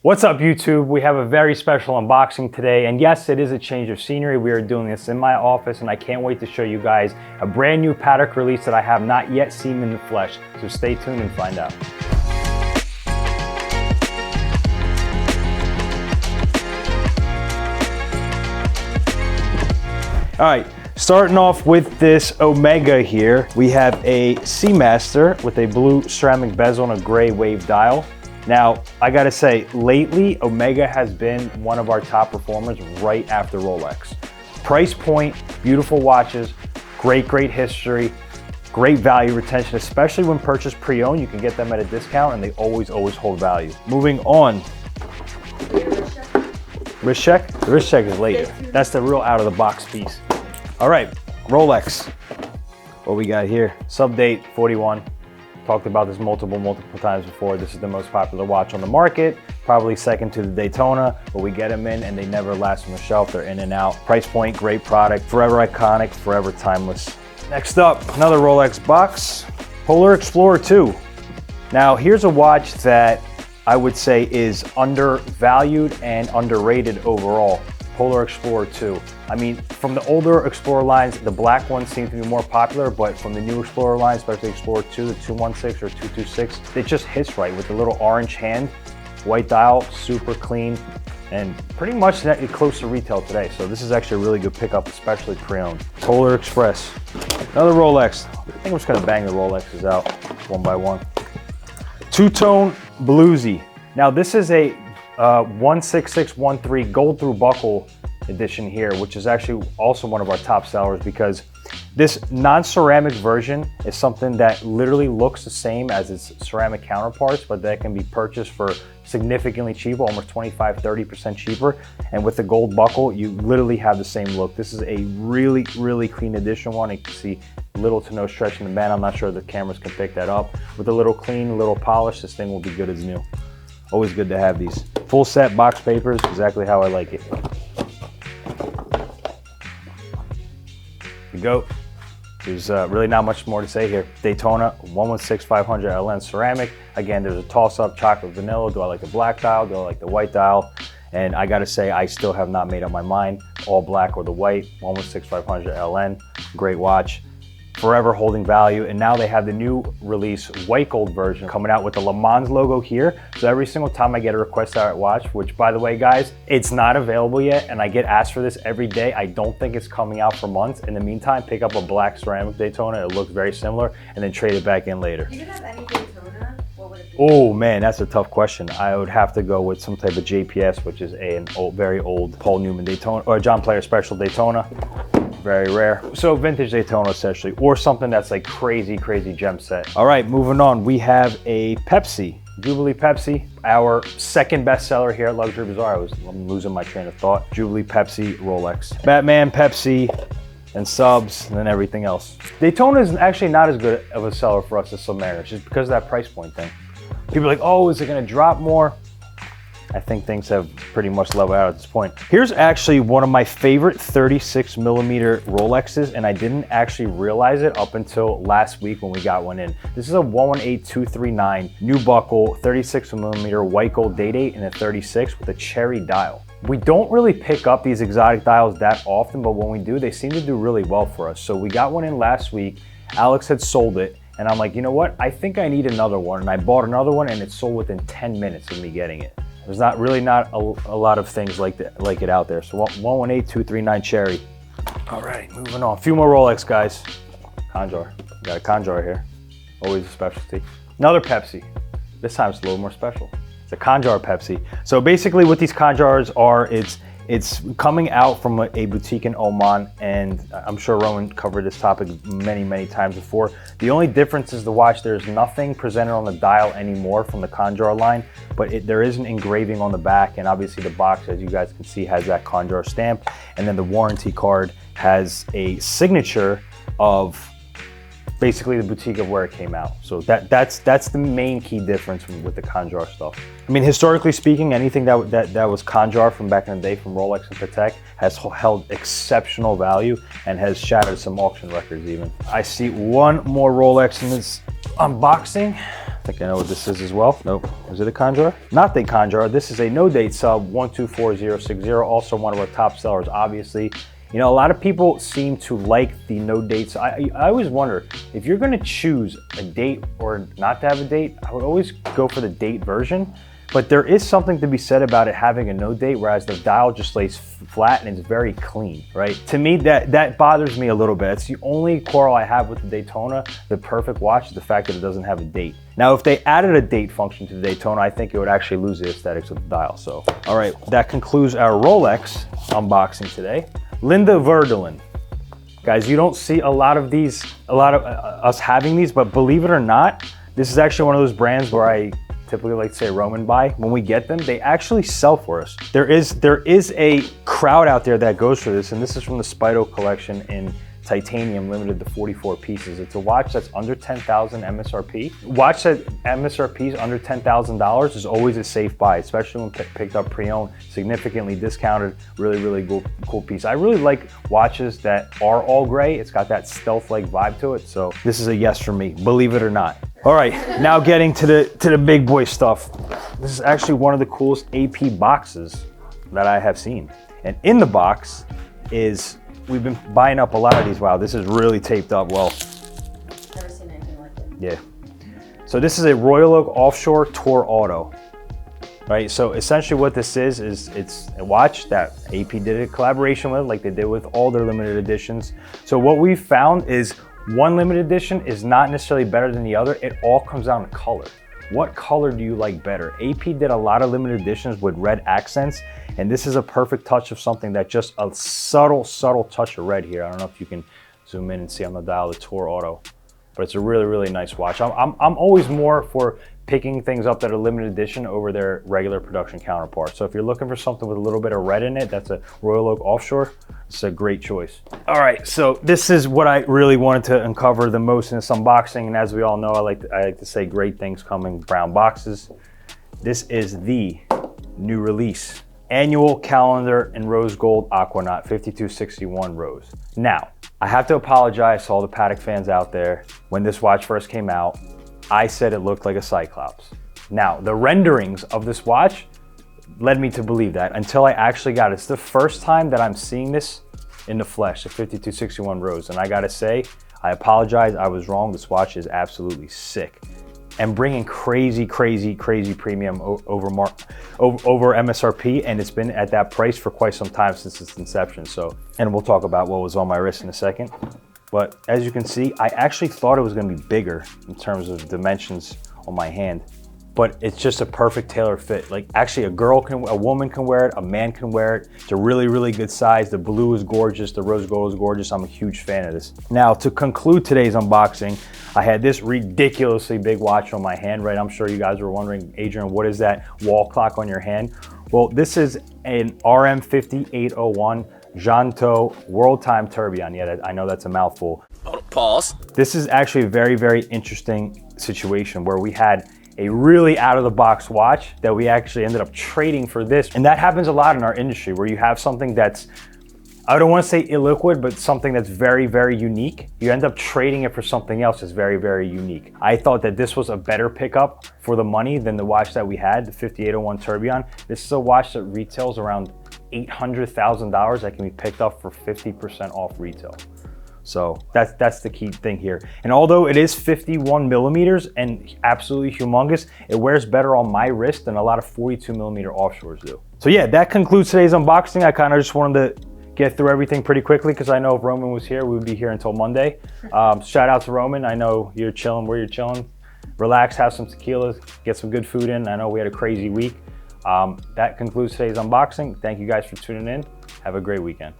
What's up, YouTube? We have a very special unboxing today, and yes, it is a change of scenery. We are doing this in my office, and I can't wait to show you guys a brand new Patek release that I have not yet seen in the flesh. So stay tuned and find out. All right, starting off with this Omega here, we have a Seamaster with a blue ceramic bezel and a gray wave dial. Now, I gotta say, lately, Omega has been one of our top performers right after Rolex. Price point, beautiful watches, great history, great value retention, especially when purchased pre-owned. You can get them at a discount and they always hold value. Moving on. Wrist check? The wrist check is later. That's the real out of the box piece. All right, Rolex. What we got here? Sub-date 41. Talked about this multiple times before. This is the most popular watch on the market, probably second to the Daytona, but we get them in and they never last on the shelf. They're in and out. Price point, great product, forever iconic, forever timeless. Next up, another Rolex box, Rolex Explorer II. Now, here's a watch that I would say is undervalued and underrated overall. Rolex Explorer II. I mean, from the older Explorer lines, the black ones seem to be more popular, but from the new Explorer line, especially Explorer II, the 216 or 226, it just hits right with the little orange hand, white dial, super clean, and pretty much close to retail today. So this is actually a really good pickup, especially pre-owned. Polar Express, another Rolex. I think I'm just gonna bang the Rolexes out one by one. Two-tone Bluesy. Now this is a 16613 gold through buckle edition here, which is actually also one of our top sellers because this non-ceramic version is something that literally looks the same as its ceramic counterparts, but that can be purchased for significantly cheaper, almost 25–30% cheaper. And with the gold buckle, you literally have the same look. This is a really clean edition one. You can see little to no stretch in the band. I'm not sure the cameras can pick that up. With a little clean, a little polish, this thing will be good as new. Always good to have these. Full set box papers, exactly how I like it. Here we go. There's really not much more to say here. Daytona 116-500 LN ceramic. Again, there's a toss-up chocolate vanilla. Do I like the black dial? Do I like the white dial? And I gotta say, I still have not made up my mind. All black or the white, 116-500 LN. Great watch. Forever holding value, and now they have the new release white gold version coming out with the Le Mans logo here. So every single time I get a request out watch, which by the way guys, it's not available yet, and I get asked for this every day. I don't think it's coming out for months. In the meantime, pick up a black ceramic Daytona. It looks very similar, and then trade it back in later. Do you have any Daytona? What would it be? Oh man, that's a tough question. I would have to go with some type of JPS, which is an old, very old Paul Newman Daytona, or John Player Special Daytona. Very rare. So vintage Daytona essentially, or something that's like crazy gem set. All right, moving on. We have a Pepsi, Jubilee Pepsi, our second bestseller here at Luxury Bazaar. I'm losing my train of thought. Jubilee Pepsi, Rolex. Batman, Pepsi, and subs, and then everything else. Daytona is actually not as good of a seller for us as Submariner, just because of that price point thing. People are like, oh, is it gonna drop more? I think things have pretty much leveled out at this point. Here's actually one of my favorite 36mm Rolexes, and I didn't actually realize it up until last week when we got one in. This is a 118239 new buckle, 36mm white gold Day-Date in a 36 with a cherry dial. We don't really pick up these exotic dials that often, but when we do, they seem to do really well for us. So we got one in last week. Alex had sold it, and I'm like, you know what? I think I need another one, and I bought another one, and it sold within 10 minutes of me getting it. There's not a lot of things like it out there. So 118239 cherry. All right, moving on. A few more Rolex, guys. Kanjhar. We got a Kanjhar here. Always a specialty. Another Pepsi. This time it's a little more special. It's a Kanjhar Pepsi. So basically what these Kanjhars are, it's coming out from a boutique in Oman, and I'm sure Rowan covered this topic many times before. The only difference is the watch. There's nothing presented on the dial anymore from the Kanjhar line, but there is an engraving on the back, and obviously the box, as you guys can see, has that Kanjhar stamp, and then the warranty card has a signature of basically the boutique of where it came out. So that's the main key difference with the Kanjhar stuff. I mean, historically speaking, anything that was Kanjhar from back in the day from Rolex and Patek has held exceptional value and has shattered some auction records even. I see one more Rolex in this unboxing. think I know what this is as well. Nope. Is it a Kanjhar? Not the Kanjhar. This is a no-date sub 124060. Also one of our top sellers, obviously. You know, a lot of people seem to like the no dates. I always wonder, if you're gonna choose a date or not to have a date, I would always go for the date version. But there is something to be said about it having a no date, whereas the dial just lays flat and it's very clean, right? To me, that bothers me a little bit. It's the only quarrel I have with the Daytona, the perfect watch, is the fact that it doesn't have a date. Now, if they added a date function to the Daytona, I think it would actually lose the aesthetics of the dial. So, all right, that concludes our Rolex unboxing today. Linde Werdelin. Guys, you don't see a lot of these, us having these, but believe it or not, this is actually one of those brands where I typically like to say Roman buy. When we get them, they actually sell for us. There is a crowd out there that goes for this, and this is from the Spydo collection in titanium, limited to 44 pieces. It's a watch that's under 10,000 MSRP. Watch that MSRP is under $10,000 is always a safe buy, especially when picked up pre-owned, significantly discounted, really cool piece. I really like watches that are all gray. It's got that stealth-like vibe to it, so this is a yes for me, believe it or not. All right, now getting to the big boy stuff. This is actually one of the coolest AP boxes that I have seen. And in the box is, we've been buying up a lot of these. Wow, this is really taped up well. Never seen anything like it. Yeah. So this is a Royal Oak Offshore Tour Auto, right? So essentially what this is it's a watch that AP did a collaboration with, like they did with all their limited editions. So what we've found is one limited edition is not necessarily better than the other. It all comes down to color. What color do you like better? AP did a lot of limited editions with red accents, and this is a perfect touch of something that just a subtle touch of red here. I don't know if you can zoom in and see on the dial the Tour Auto, but it's a really nice watch. I'm always more for picking things up that are limited edition over their regular production counterparts. So if you're looking for something with a little bit of red in it, that's a Royal Oak Offshore. It's a great choice. All right, so this is what I really wanted to uncover the most in this unboxing, and as we all know, I like to say great things come in brown boxes. This is the new release, Annual Calendar in Rose Gold Aquanaut 5261 Rose. Now, I have to apologize to all the Patek fans out there. When this watch first came out, I said it looked like a Cyclops. Now, the renderings of this watch led me to believe that until I actually got it. It's the first time that I'm seeing this in the flesh, the 5261 Rose. And I gotta say, I apologize, I was wrong. This watch is absolutely sick. And bringing crazy premium over MSRP, and it's been at that price for quite some time since its inception. So, and we'll talk about what was on my wrist in a second. But as you can see, I actually thought it was gonna be bigger in terms of dimensions on my hand, but it's just a perfect tailor fit. Like actually a woman can wear it, a man can wear it. It's a really good size. The blue is gorgeous, the rose gold is gorgeous. I'm a huge fan of this. Now to conclude today's unboxing, I had this ridiculously big watch on my hand, right? I'm sure you guys were wondering, Adrian, what is that wall clock on your hand? Well, this is an RM50801 Janto World Time Tourbillon. Yeah, I know that's a mouthful. Pause. This is actually a very interesting situation where we had a really out of the box watch that we actually ended up trading for this. And that happens a lot in our industry where you have something that's, I don't want to say illiquid, but something that's very unique. You end up trading it for something else that's very unique. I thought that this was a better pickup for the money than the watch that we had, the 5801 Tourbillon. This is a watch that retails around $800,000 that can be picked up for 50% off retail. So that's the key thing here. And although it is 51 millimeters and absolutely humongous, it wears better on my wrist than a lot of 42 millimeter offshores do. So yeah, that concludes today's unboxing. I kind of just wanted to get through everything pretty quickly because I know if Roman was here, we would be here until Monday. Shout out to Roman. I know you're chilling where you're chilling. Relax, have some tequila, get some good food in. I know we had a crazy week. That concludes today's unboxing. Thank you guys for tuning in. Have a great weekend.